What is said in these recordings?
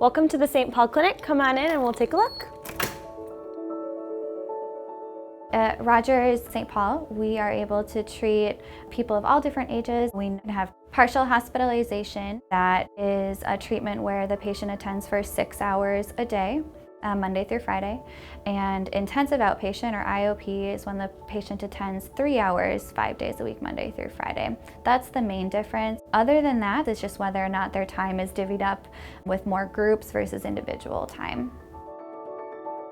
Welcome to the St. Paul Clinic. Come on in and we'll take a look. At Rogers St. Paul, we are able to treat people of all different ages. We have partial hospitalization. That is a treatment where the patient attends for 6 hours a day, Monday through Friday. And intensive outpatient, or IOP, is when the patient attends 3 hours, 5 days a week, Monday through Friday. That's the main difference. Other than that, it's just whether or not their time is divvied up with more groups versus individual time.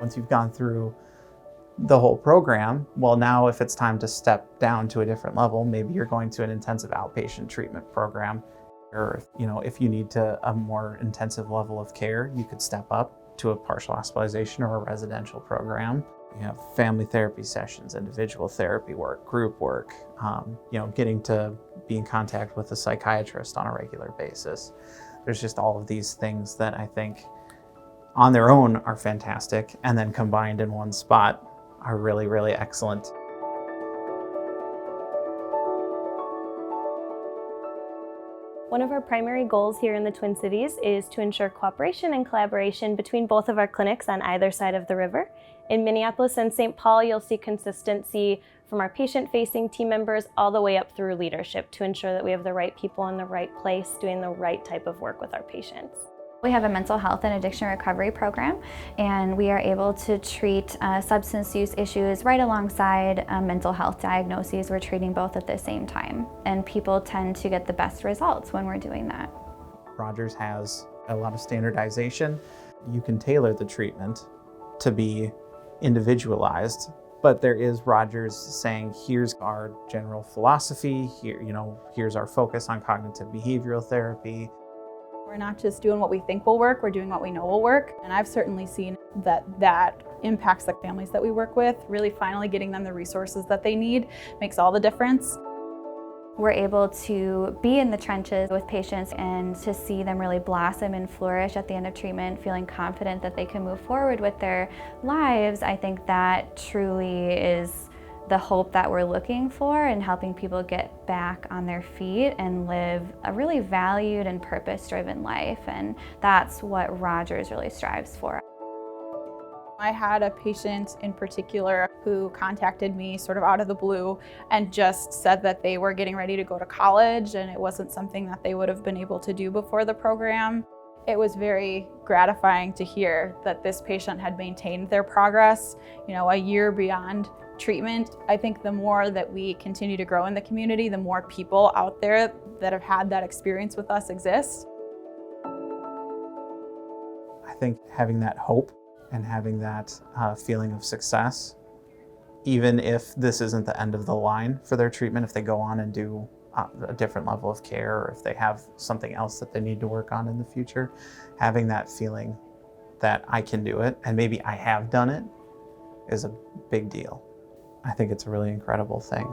Once you've gone through the whole program, well, now if it's time to step down to a different level, maybe you're going to an intensive outpatient treatment program, or if you need a more intensive level of care, you could step up to a partial hospitalization or a residential program. You have family therapy sessions, individual therapy work, group work, getting to be in contact with a psychiatrist on a regular basis. There's just all of these things that I think on their own are fantastic, and then combined in one spot are really, really excellent. One of our primary goals here in the Twin Cities is to ensure cooperation and collaboration between both of our clinics on either side of the river. In Minneapolis and St. Paul, you'll see consistency from our patient-facing team members all the way up through leadership to ensure that we have the right people in the right place doing the right type of work with our patients. We have a mental health and addiction recovery program, and we are able to treat substance use issues right alongside mental health diagnoses. We're treating both at the same time, and people tend to get the best results when we're doing that. Rogers has a lot of standardization. You can tailor the treatment to be individualized, but there is Rogers saying, here's our general philosophy, here's our focus on cognitive behavioral therapy. We're not just doing what we think will work, we're doing what we know will work. And I've certainly seen that impacts the families that we work with. Really finally getting them the resources that they need makes all the difference. We're able to be in the trenches with patients and to see them really blossom and flourish at the end of treatment, feeling confident that they can move forward with their lives. I think that truly is the hope that we're looking for in helping people get back on their feet and live a really valued and purpose-driven life. And that's what Rogers really strives for. I had a patient in particular who contacted me sort of out of the blue and just said that they were getting ready to go to college and it wasn't something that they would have been able to do before the program. It was very gratifying to hear that this patient had maintained their progress, a year beyond treatment. I think the more that we continue to grow in the community, the more people out there that have had that experience with us exist. I think having that hope and having that feeling of success, even if this isn't the end of the line for their treatment, if they go on and do a different level of care, or if they have something else that they need to work on in the future, having that feeling that I can do it, and maybe I have done it, is a big deal. I think it's a really incredible thing.